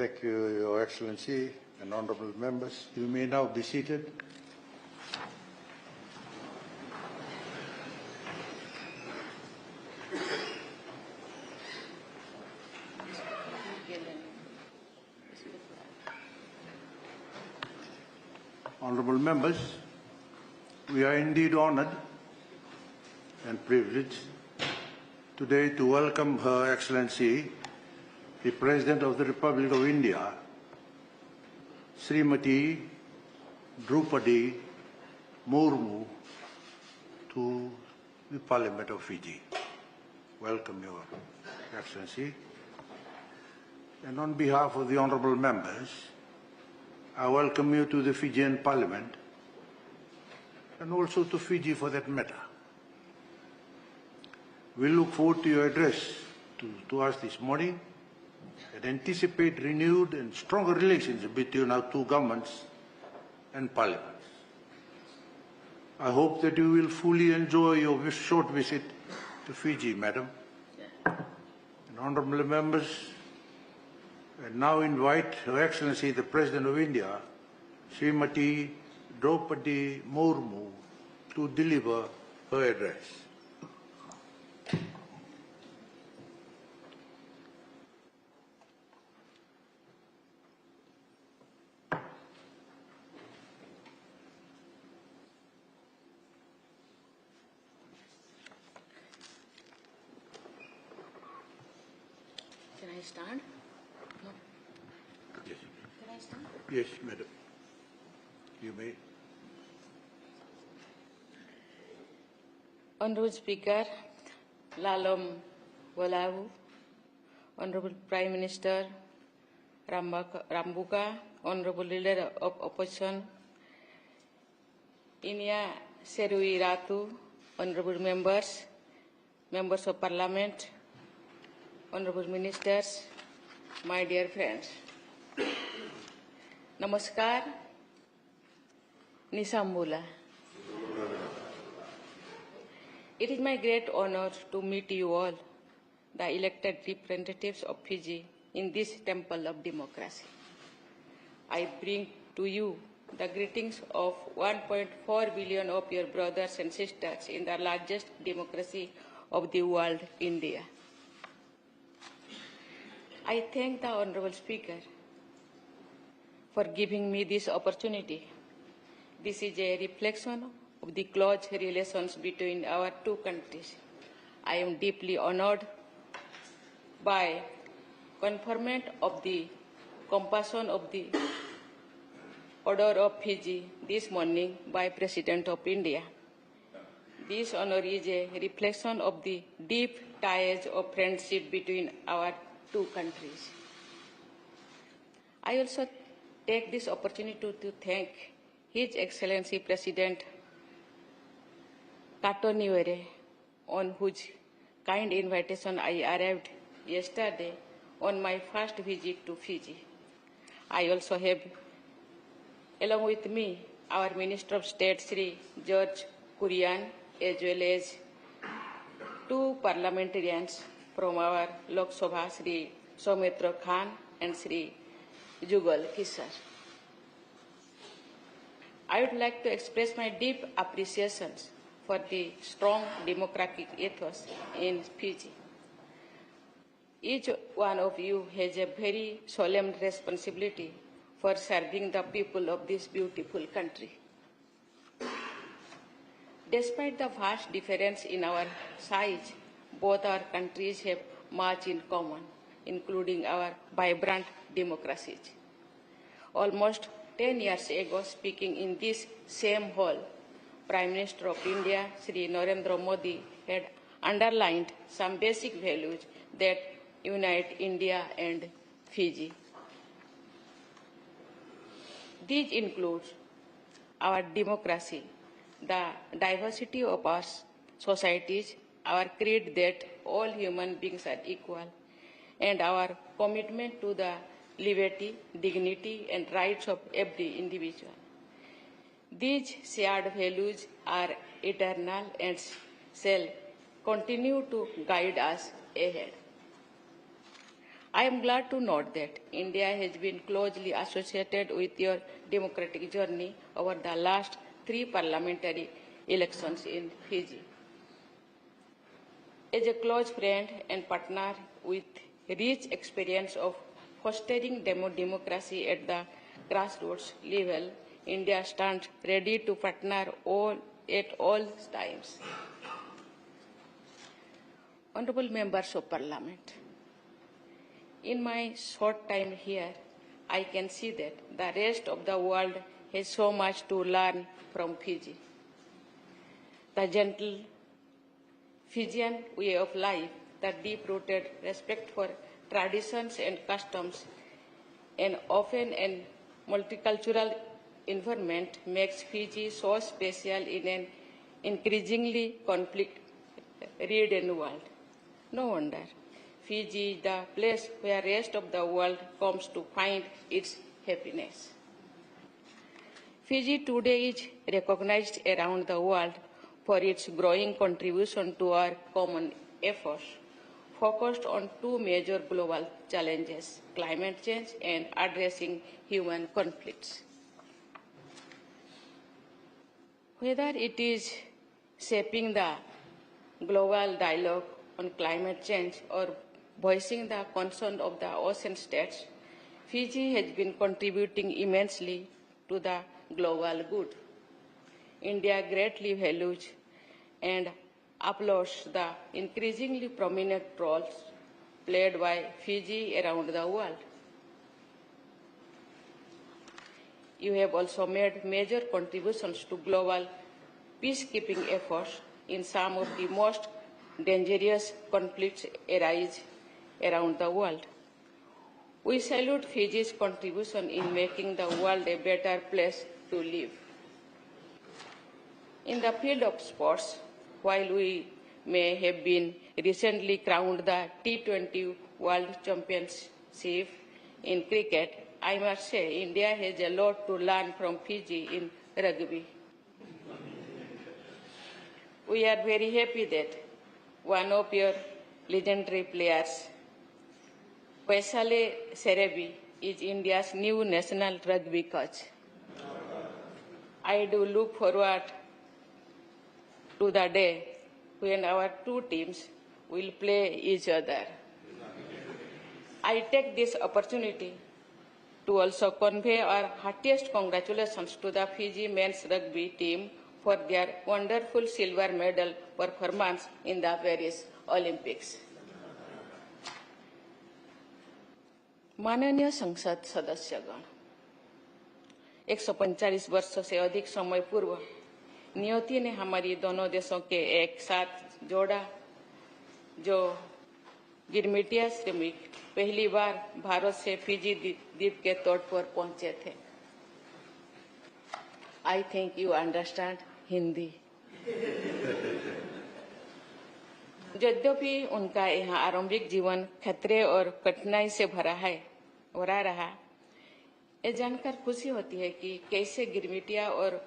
Thank you, Your Excellency and honorable members. You may now be seated. Honorable members, we are indeed honored and privileged today to welcome Her Excellency, the President of the Republic of India, Srimati Droupadi Murmu, to the Parliament of Fiji. Welcome, Your Excellency. And on behalf of the honorable members, I welcome you to the Fijian Parliament and also to Fiji for that matter. We look forward to your address to us this morning and anticipate renewed and stronger relations between our two governments and parliaments. I hope that you will fully enjoy your short visit to Fiji, Madam. And honorable members, I now invite Her Excellency the President of India, Srimati Droupadi Murmu, to deliver her address. Can I stand? No. Yes. Can I stand? Yes, Madam. You may. Honorable Speaker, Lalom Walahu, Honorable Prime Minister Rambuka, Honorable Leader of Opposition Inia Serui Ratu, Honorable Members, Members of Parliament, Honorable Ministers, my dear friends. Namaskar, Nisambula. It is my great honor to meet you all, the elected representatives of Fiji, in this temple of democracy. I bring to you the greetings of 1.4 billion of your brothers and sisters in the largest democracy of the world, India. I thank the Honorable Speaker for giving me this opportunity. This is a reflection of the close relations between our two countries. I am deeply honored by conferment of the compassion of the Order of Fiji this morning by President of India. This honor is a reflection of the deep ties of friendship between our two countries. I also take this opportunity to thank His Excellency President Katoniwere, on whose kind invitation I arrived yesterday on my first visit to Fiji. I also have, along with me, our Minister of State, Sri George Kurian, as well as two parliamentarians from our Lok Sabha, Sri Soumitra Khan and Sri Jugal Kisar. I would like to express my deep appreciation for the strong democratic ethos in Fiji. Each one of you has a very solemn responsibility for serving the people of this beautiful country. Despite the vast difference in our size, both our countries have much in common, including our vibrant democracies. Almost 10 years ago, speaking in this same hall, Prime Minister of India, Sri Narendra Modi, had underlined some basic values that unite India and Fiji. These include our democracy, the diversity of our societies, our creed that all human beings are equal, and our commitment to the liberty, dignity, and rights of every individual. These shared values are eternal and shall continue to guide us ahead. I am glad to note that India has been closely associated with your democratic journey over the last 3 parliamentary elections in Fiji. As a close friend and partner with rich experience of fostering democracy at the grassroots level, India stands ready to partner at all times. Honourable Members of Parliament, in my short time here, I can see that the rest of the world has so much to learn from Fiji. The gentle Fijian way of life, the deep-rooted respect for traditions and customs, and often and multicultural environment makes Fiji so special in an increasingly conflict-ridden world. No wonder Fiji is the place where the rest of the world comes to find its happiness. Fiji today is recognized around the world for its growing contribution to our common efforts, focused on 2 major global challenges, climate change and addressing human conflicts. Whether it is shaping the global dialogue on climate change or voicing the concern of the ocean states, Fiji has been contributing immensely to the global good. India greatly values and applauds the increasingly prominent roles played by Fiji around the world. You have also made major contributions to global peacekeeping efforts in some of the most dangerous conflicts arise around the world. We salute Fiji's contribution in making the world a better place to live. In the field of sports, while we may have been recently crowned the T20 World Championship in cricket, I must say India has a lot to learn from Fiji in rugby. We are very happy that one of your legendary players, Vaisale Serebi, is India's new national rugby coach. I do look forward to the day when our 2 teams will play each other. I take this opportunity to also convey our heartiest congratulations to the Fiji men's rugby team for their wonderful silver medal performance in the Paris Olympics. माननीय संसद सदस्यगण, 145 वर्षों से अधिक समय पूर्व नियति ने हमारी दोनों देशों के एक साथ जोड़ा, जो गिरमिटिया श्रमिक पहली बार भारत से फिजी द्वीप के तट पर पहुंचे थे. I think you understand Hindi. यद्यपि उनका यहाँ आरंभिक जीवन खतरे और कठिनाई से भरा रहा, ये जानकर खुशी होती है कि कैसे गिरमिटिया और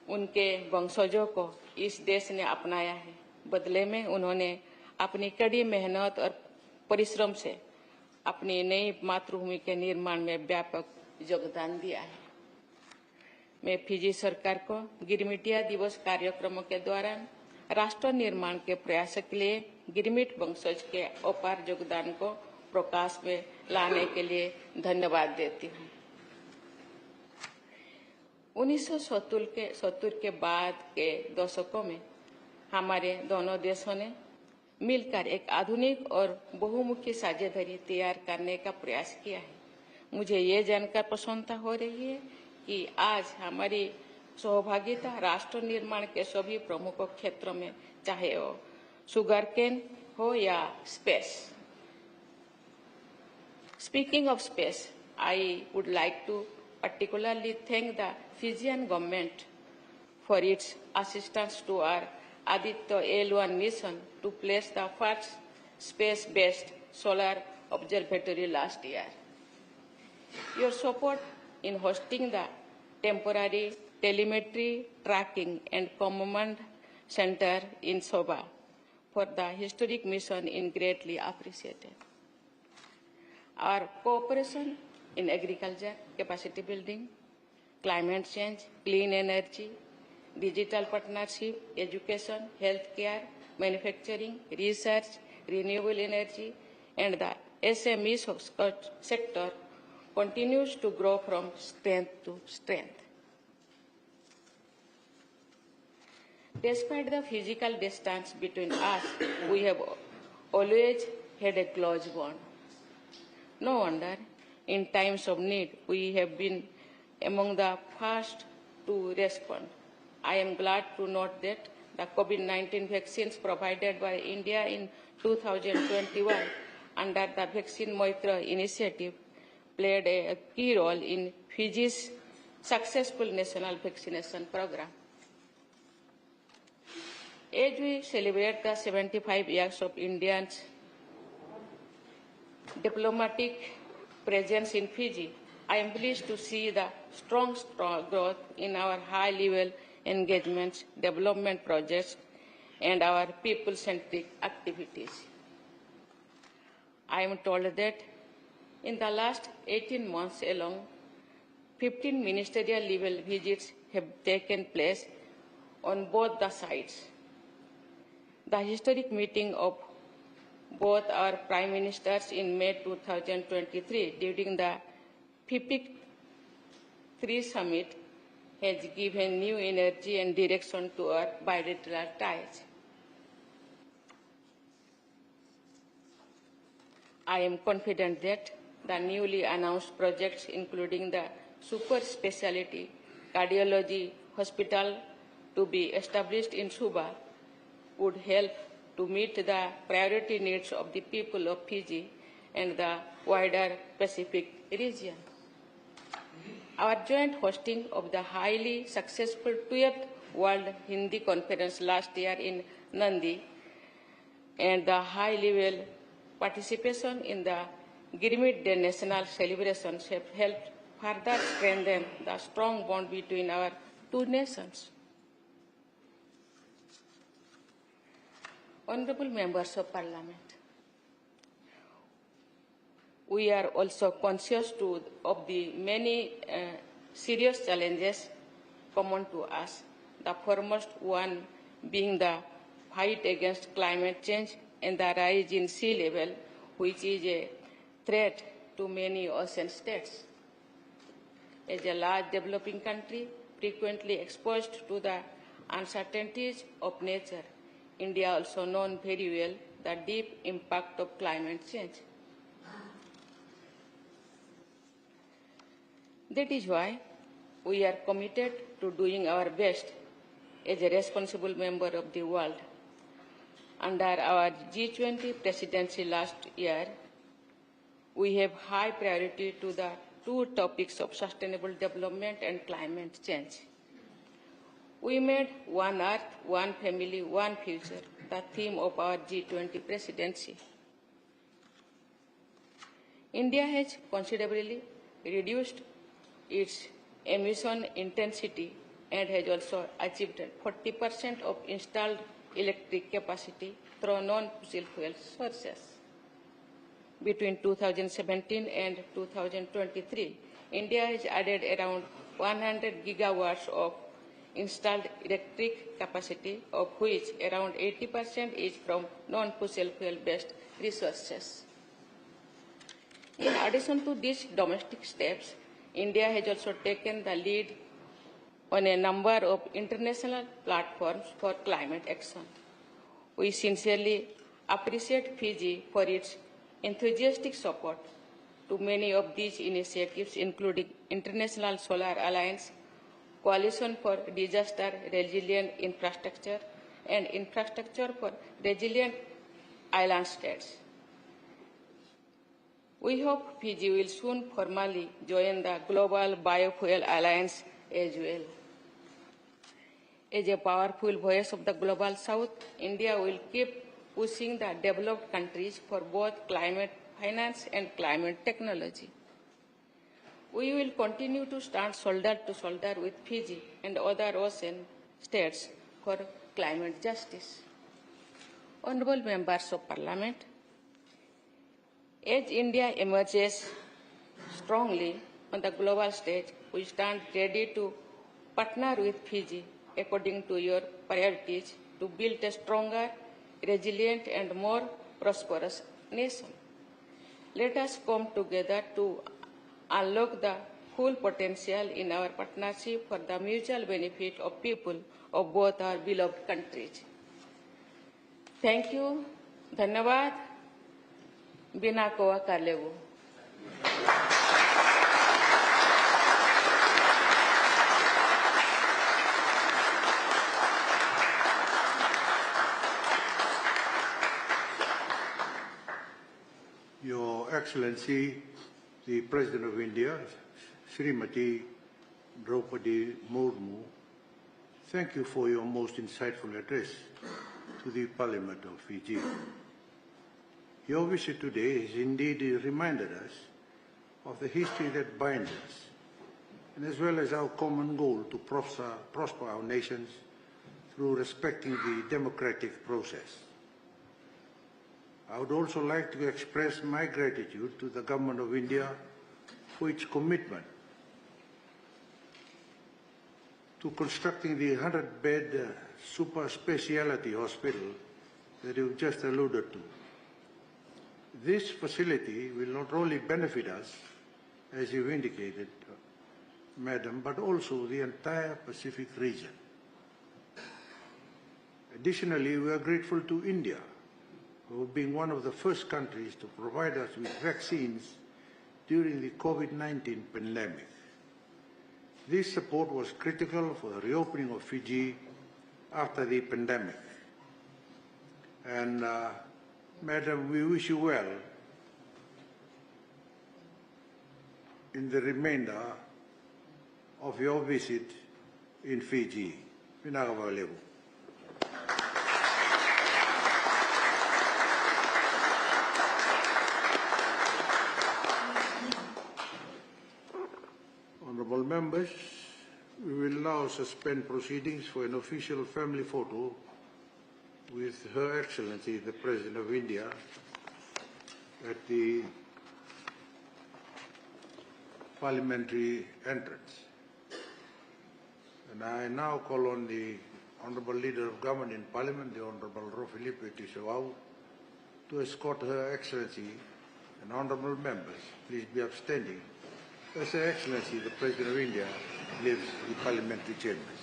उनके वंशजों को इस देश ने अपनाया है. बदले में उन्होंने अपनी कड़ी मेहनत और परिश्रम से अपनी नई मातृभूमि के निर्माण में व्यापक योगदान दिया है. मैं फिजी सरकार को गिरमिटिया दिवस कार्यक्रमों के दौरान राष्ट्र निर्माण के प्रयास के लिए गिरमिट वंशज के अपार योगदान को प्रकाश में लाने के लिए धन्यवाद देती हूँ. 1970 के बाद के दशकों में हमारे दोनों देशों ने मिलकर एक आधुनिक और बहुमुखी साझेदारी तैयार करने का प्रयास किया है. मुझे ये जानकर प्रसन्नता हो रही है कि आज हमारी सहभागिता राष्ट्र निर्माण के सभी प्रमुख क्षेत्रों में, चाहे वो शुगर केन हो या space. Speaking of space, I would like to particularly thank the Fijian government for its assistance to our Aditya L1 mission to place the first space-based solar observatory last year. Your support in hosting the temporary telemetry, tracking and command center in Soba for the historic mission is greatly appreciated. our cooperation in agriculture, capacity building, climate change, clean energy, digital partnership, education, healthcare, manufacturing, research, renewable energy, and the SME sector continues to grow from strength to strength. Despite the physical distance between us, we have always had a close bond. No wonder, in times of need, we have been among the first to respond. I am glad to note that the COVID-19 vaccines provided by India in 2021 under the Vaccine Moitra initiative played a key role in Fiji's successful national vaccination program. As we celebrate the 75 years of India's diplomatic presence in Fiji, I am pleased to see the strong growth in our high-level engagements, development projects, and our people-centric activities. I am told that in the last 18 months alone, 15 ministerial-level visits have taken place on both the sides. The historic meeting of both our Prime Ministers in May 2023 during the FIPIC 3 summit has given new energy and direction to our bilateral ties. I am confident that the newly announced projects, including the super specialty cardiology hospital to be established in Suba, would help to meet the priority needs of the people of Fiji and the wider Pacific region. Our joint hosting of the highly successful 12th World Hindi Conference last year in Nandi and the high-level participation in the Gurmit Day national celebrations have helped further strengthen the strong bond between our two nations. Honorable members of Parliament, we are also conscious of the many serious challenges common to us, the foremost one being the fight against climate change and the rise in sea level, which is a threat to many ocean states. As a large developing country, frequently exposed to the uncertainties of nature, India also knows very well the deep impact of climate change. That is why we are committed to doing our best as a responsible member of the world. Under our G20 presidency last year, we have high priority to the two topics of sustainable development and climate change. We made One Earth, One Family, One Future the theme of our G20 presidency. India has considerably reduced its emission intensity and has also achieved 40% of installed electric capacity through non-fossil fuel sources. Between 2017 and 2023, India has added around 100 gigawatts of installed electric capacity, of which around 80% is from non-fossil fuel-based resources. In addition to these domestic steps, India has also taken the lead on a number of international platforms for climate action. We sincerely appreciate Fiji for its enthusiastic support to many of these initiatives, including International Solar Alliance, Coalition for Disaster Resilient Infrastructure, and Infrastructure for Resilient Island States. We hope Fiji will soon formally join the Global Biofuel Alliance as well. As a powerful voice of the Global South, India will keep pushing the developed countries for both climate finance and climate technology. We will continue to stand shoulder to shoulder with Fiji and other ocean states for climate justice. Honourable members of Parliament, As India emerges strongly on the global stage, we stand ready to partner with Fiji according to your priorities to build a stronger, resilient and more prosperous nation. Let us come together to unlock the full potential in our partnership for the mutual benefit of people of both our beloved countries. Thank you. धन्यवाद. बिना कोआ कालेवु. Your Excellency, the President of India, Srimati Droupadi Murmu, thank you for your most insightful address to the Parliament of Fiji. Your visit today has indeed reminded us of the history that binds us, and as well as our common goal to prosper our nations through respecting the democratic process. I would also like to express my gratitude to the Government of India for its commitment to constructing the 100-bed super speciality hospital that you've just alluded to. This facility will not only benefit us, as you've indicated, Madam, but also the entire Pacific region. Additionally, we are grateful to India for being one of the first countries to provide us with vaccines during the COVID-19 pandemic. This support was critical for the reopening of Fiji after the pandemic. And Madam, we wish you well in the remainder of your visit in Fiji. Pinakawalevu. Honourable members, we will now suspend proceedings for an official family photo with Her Excellency, the President of India, at the parliamentary entrance. And I now call on the Honourable Leader of Government in Parliament, the Honourable Rofilipe Tishoau, to escort Her Excellency and Honourable members. Please be upstanding as Her Excellency, the President of India, leaves the parliamentary chambers.